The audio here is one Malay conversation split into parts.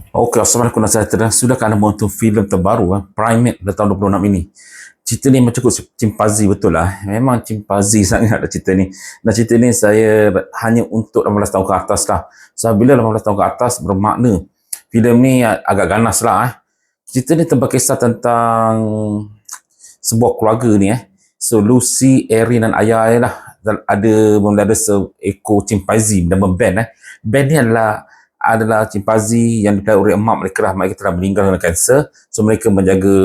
Okey, Assalamualaikum dan sejahtera. Sudahkah anda menonton filem terbaru Primate pada tahun 2026 ini? Cerita ni macam cukup chimpanzee betul lah. Memang chimpanzee sangat lah cerita ni. Dan cerita ni saya hanya untuk 18 tahun ke atas lah. So, bila 18 tahun ke atas bermakna filem ni agak ganas lah. Cerita ni berkisah tentang sebuah keluarga ni. So, Lucy, Erin dan ayah dia lah. Dan ada memelihara seekor chimpanzee nama Ben. Ben ni adalah chimpanzee yang dipelihara oleh emak mereka lah. Mereka telah meninggal dengan kanser. So, mereka menjaga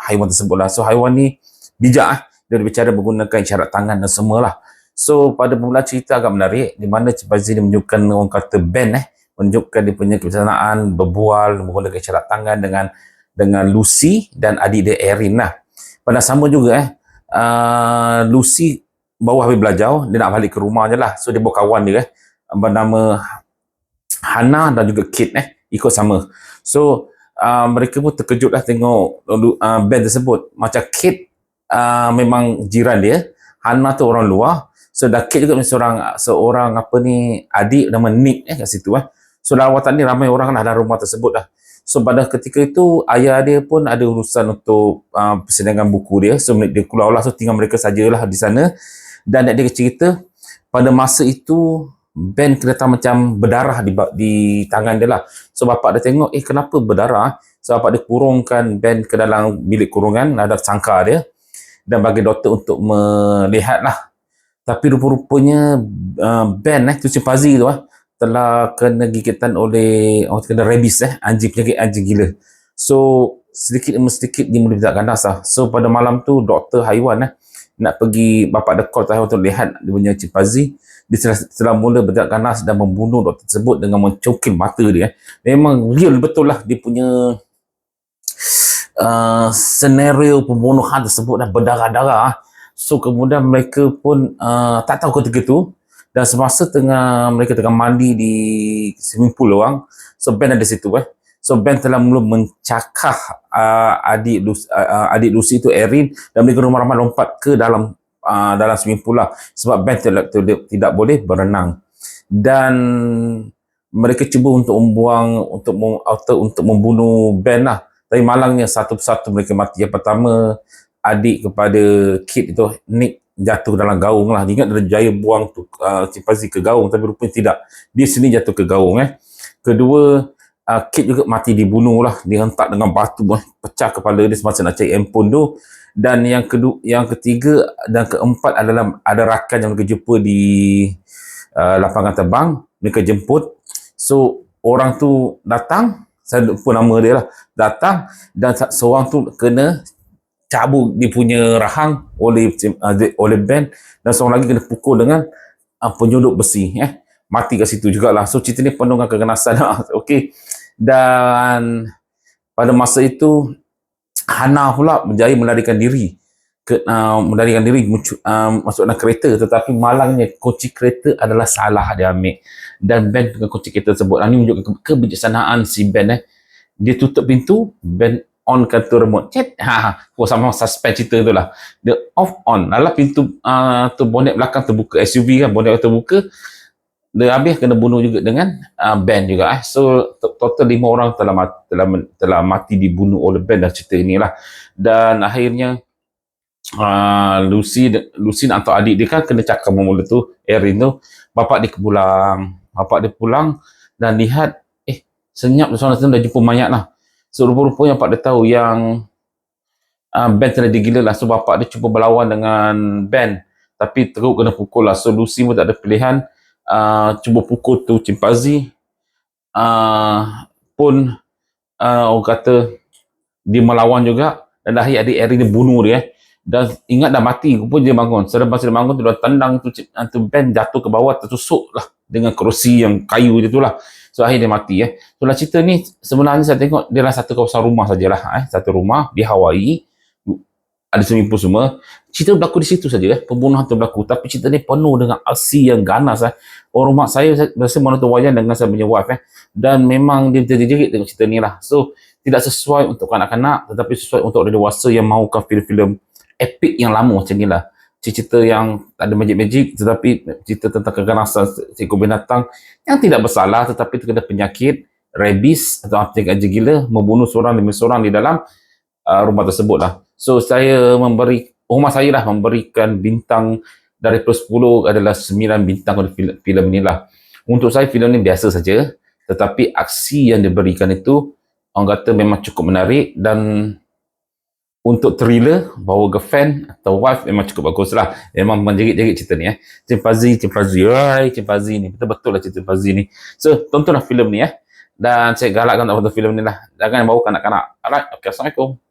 haiwan tersebut lah. So, haiwan ni bijak dia berbicara menggunakan isyarat tangan dan semua lah. So, pada permulaan cerita agak menarik di mana chimpanzee ni menunjukkan orang kata Ben menunjukkan dia punya kebiasaan berbual menggunakan isyarat tangan dengan Lucy dan adik dia Erin lah. Pada sama juga Lucy baru habis belajar, dia nak balik ke rumah je lah. So, dia bawa kawan dia bernama Hannah dan juga Kate ikut sama. So mereka pun terkejut lah tengok band tersebut. Macam Kate memang jiran dia, Hannah tu orang luar. So dah Kate juga seorang adik nama Nick kat situ. So dalam rawatan ni ramai orang lah dalam rumah tersebut lah. So pada ketika itu ayah dia pun ada urusan untuk persidangan buku dia. So dia keluar lah, so tinggal mereka sajalah di sana. Dan dia cerita pada masa itu Ben kelihatan macam berdarah di tangan dia lah. So bapak dia tengok, kenapa berdarah? So bapak dia kurungkan Ben ke dalam bilik kurungan, ada sangka dia, dan bagi doktor untuk melihat lah. Tapi rupa-rupanya Ben tu chimpanzee tu telah kena gigitan oleh kena rabies penyakit anjing gila. So sedikit demi sedikit dia mula bertindak ganas lah. So pada malam tu doktor haiwan nak pergi, bapak dia call haiwan untuk lihat dia punya chimpanzee. Dia setelah mula bertindak ganas dan membunuh doktor tersebut dengan mencongkel mata dia. Memang real betul lah dia punya senario pembunuhan tersebut dan berdarah-darah. So kemudian mereka pun tak tahu ketika itu, dan semasa mereka tengah mandi di swimming pool orang, so Ben ada situ So Ben telah mula mencakah adik Lucy itu Erin, dan mereka ramai-ramai lompat ke dalam swimming pool lah, sebab Ben tidak boleh berenang. Dan mereka cuba untuk membunuh Ben lah, tapi malangnya satu persatu mereka mati. Yang pertama, adik kepada Kate itu, Nick, jatuh dalam gaung lah. Dia ingat dia jaya buang tu chimpanzee ke gaung, tapi rupanya tidak, dia sendiri jatuh ke gaung. Kedua, Kate juga mati dibunuh lah, dihentak dengan batu pecah kepala dia semasa nak cari handphone tu. Dan yang ketiga dan keempat adalah ada rakan yang mereka jumpa di lapangan terbang, mereka jemput. So orang tu datang, saya lupa nama dia lah, datang, dan seorang tu kena cabut dia punya rahang oleh Ben, dan seorang lagi kena pukul dengan penyudut besi, mati kat situ jugalah. So cerita ni penuh dengan keganasan lah. Okey. Dan pada masa itu Hannah pula berjaya melarikan diri masuk dalam kereta, tetapi malangnya kunci kereta adalah salah dia ambil, dan Ben dengan kunci kereta tersebut. Ini menunjukkan kebijaksanaan si Ben. Dia tutup pintu, Ben onkan tu remote. Sama suspend cerita tu lah. Dia off on. Lalu pintu tu bonet belakang terbuka, SUV kan, bonet terbuka. Dia habis kena bunuh juga dengan Ben juga. So total 5 orang telah mati dibunuh oleh Ben dalam cerita inilah. Dan akhirnya Lucy nak hantar adik dia kan, kena cakap mula tu, Erin tu, bapak dia pulang dan lihat senyap seorang tu dah jumpa mayat lah. So rupa-rupanya bapak dia tahu yang Ben telah digila lah. So bapak dia cuba berlawan dengan Ben, tapi teruk kena pukul lah. So Lucy pun tak ada pilihan, cuba pukul tu chimpanzee, pun orang kata dia melawan juga, dan akhir adik Erin dia bunuh dia. Dan ingat dah mati pun dia bangun. Masa dia bangun tu dah tendang tu Ben jatuh ke bawah, tertusuk lah dengan kerusi yang kayu tu lah. So akhirnya dia mati. So dalam cerita ni sebenarnya saya tengok dia dalam satu kawasan rumah sajalah, satu rumah di Hawaii, ada swimming pool semua. Cerita berlaku di situ saja, pembunuhan tu berlaku. Tapi cerita ni penuh dengan aksi yang ganas. Orang rumah saya rasa menonton wayang dengan saya punya wife, dan memang dia terjerit tengok cerita ni lah. So tidak sesuai untuk kanak-kanak, tetapi sesuai untuk orang dewasa yang mahukan filem-filem epic yang lama macam ni lah. Cerita yang tak ada magic-magic, tetapi cerita tentang keganasan seekor binatang yang tidak bersalah tetapi terkena penyakit, rabies atau aptik aja gila, membunuh seorang demi seorang di dalam rumah tersebut lah. So saya rumah saya lah memberikan bintang dari plus 10 adalah 9 bintang untuk filem ni lah. Untuk saya filem ni biasa saja, tetapi aksi yang diberikan itu orang kata memang cukup menarik, dan untuk thriller, bawa girlfriend atau wife memang cukup bagus lah. Memang menjerit-jerit cerita ni Chimpanzee ni, betul-betul lah cerita Chimpanzee ni. So tontonlah filem ni dan saya galakkan untuk tonton filem ni lah. Jangan bawa kanak-kanak. Alright, okay, Assalamualaikum.